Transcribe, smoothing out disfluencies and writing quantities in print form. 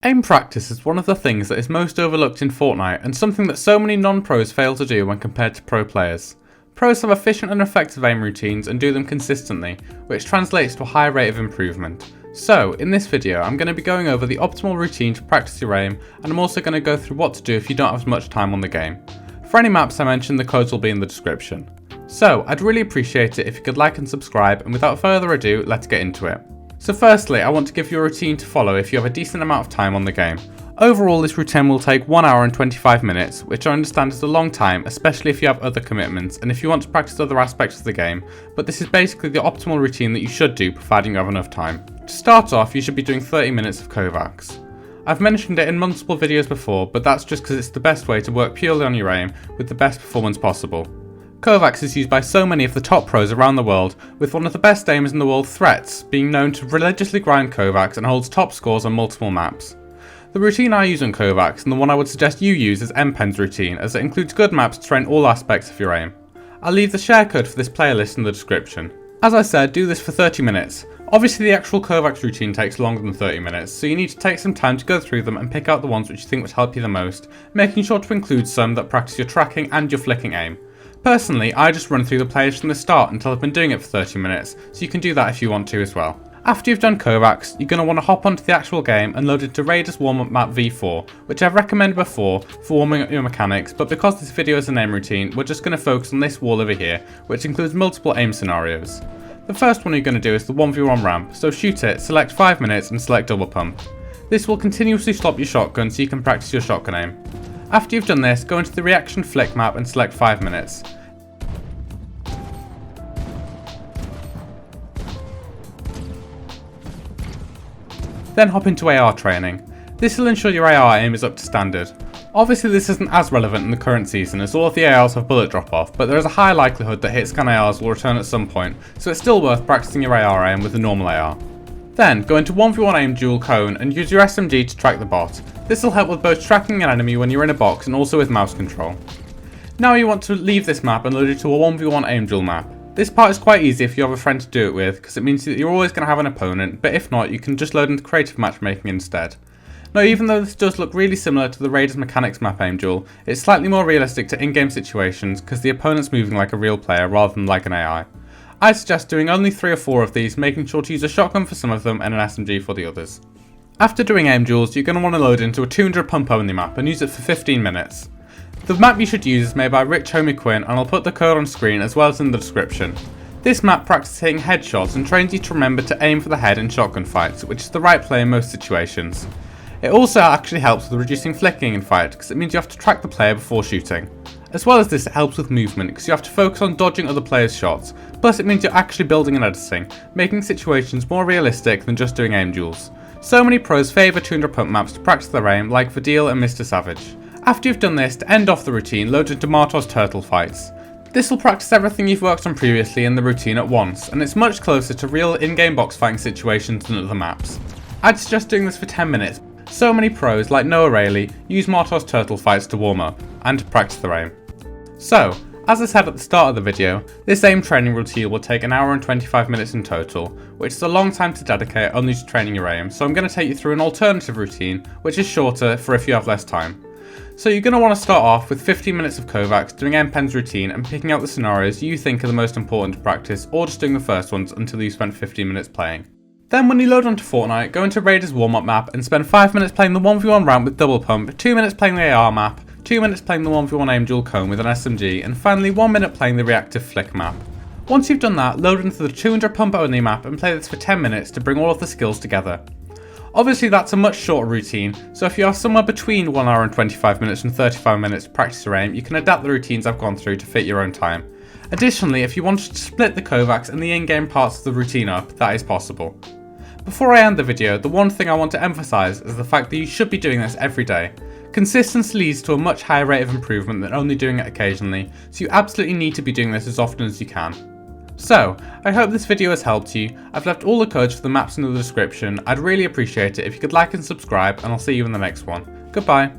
Aim practice is one of the things that is most overlooked in Fortnite and something that so many non-pros fail to do when compared to pro players. Pros have efficient and effective aim routines and do them consistently, which translates to a high rate of improvement. So, in this video I'm going to be going over the optimal routine to practice your aim, and I'm also going to go through what to do if you don't have as much time on the game. For any maps I mentioned, the codes will be in the description. So, I'd really appreciate it if you could like and subscribe, and without further ado, let's get into it. So firstly, I want to give you a routine to follow if you have a decent amount of time on the game. Overall, this routine will take 1 hour and 25 minutes, which I understand is a long time, especially if you have other commitments and if you want to practice other aspects of the game, but this is basically the optimal routine that you should do, providing you have enough time. To start off, you should be doing 30 minutes of Kovaaks. I've mentioned it in multiple videos before, but that's just because it's the best way to work purely on your aim with the best performance possible. Kovaaks is used by so many of the top pros around the world, with one of the best aimers in the world, Threats, being known to religiously grind Kovaaks and holds top scores on multiple maps. The routine I use on Kovaaks, and the one I would suggest you use, is Npen's routine, as it includes good maps to train all aspects of your aim. I'll leave the share code for this playlist in the description. As I said, do this for 30 minutes. Obviously the actual Kovaaks routine takes longer than 30 minutes, so you need to take some time to go through them and pick out the ones which you think would help you the most, making sure to include some that practice your tracking and your flicking aim. Personally, I just run through the playlist from the start until I've been doing it for 30 minutes, so you can do that if you want to as well. After you've done Kovaaks, you're going to want to hop onto the actual game and load into Raiders warm-up map V4, which I've recommended before for warming up your mechanics, but because this video is an aim routine, we're just going to focus on this wall over here, which includes multiple aim scenarios. The first one you're going to do is the 1v1 ramp, so shoot it, select 5 minutes and select double pump. This will continuously stop your shotgun so you can practice your shotgun aim. After you've done this, go into the reaction flick map and select 5 minutes. Then hop into AR training. This will ensure your AR aim is up to standard. Obviously this isn't as relevant in the current season as all of the ARs have bullet drop off, but there is a high likelihood that hit scan ARs will return at some point, so it's still worth practicing your AR aim with a normal AR. Then go into 1v1 aim duel cone and use your SMG to track the bot. This will help with both tracking an enemy when you're in a box and also with mouse control. Now you want to leave this map and load it to a 1v1 aim duel map. This part is quite easy if you have a friend to do it with, because it means that you're always going to have an opponent, but if not, you can just load into creative matchmaking instead. Now, even though this does look really similar to the Raiders mechanics map aim duel, it's slightly more realistic to in-game situations because the opponent's moving like a real player rather than like an AI. I suggest doing only 3 or 4 of these, making sure to use a shotgun for some of them and an SMG for the others. After doing aim duels, you're going to want to load into a 200 pump only map and use it for 15 minutes. The map you should use is made by rich homie Quinn, and I'll put the code on screen as well as in the description. This map practices hitting headshots and trains you to remember to aim for the head in shotgun fights, which is the right play in most situations. It also actually helps with reducing flicking in fight, because it means you have to track the player before shooting. As well as this, it helps with movement, because you have to focus on dodging other players' shots, plus it means you're actually building and editing, making situations more realistic than just doing aim duels. So many pros favour 200 pump maps to practice their aim, like Vidil and Mr. Savage. After you've done this, to end off the routine, load into Martoz turtle fights. This will practice everything you've worked on previously in the routine at once, and it's much closer to real in-game box fighting situations than other maps. I'd suggest doing this for 10 minutes. So many pros, like Noah Rayleigh, use Martoz turtle fights to warm up, and to practice their aim. So, as I said at the start of the video, this aim training routine will take 1 hour and 25 minutes in total, which is a long time to dedicate only to training your aim, so I'm going to take you through an alternative routine, which is shorter for if you have less time. So you're going to want to start off with 15 minutes of Kovaaks, doing Npen's routine and picking out the scenarios you think are the most important to practice, or just doing the first ones until you've spent 15 minutes playing. Then when you load onto Fortnite, go into Raiders warm-up map and spend 5 minutes playing the 1v1 ramp with double pump, 2 minutes playing the AR map, 2 minutes playing the 1v1 aim duel cone with an SMG, and finally 1 minute playing the reactive flick map. Once you've done that, load into the 200 pump only map and play this for 10 minutes to bring all of the skills together. Obviously that's a much shorter routine, so if you are somewhere between 1 hour and 25 minutes and 35 minutes to practice your aim, you can adapt the routines I've gone through to fit your own time. Additionally, if you wanted to split the Kovaaks and the in-game parts of the routine up, that is possible. Before I end the video, the one thing I want to emphasise is the fact that you should be doing this every day. Consistency leads to a much higher rate of improvement than only doing it occasionally, so you absolutely need to be doing this as often as you can. So, I hope this video has helped you. I've left all the codes for the maps in the description. I'd really appreciate it if you could like and subscribe, and I'll see you in the next one. Goodbye.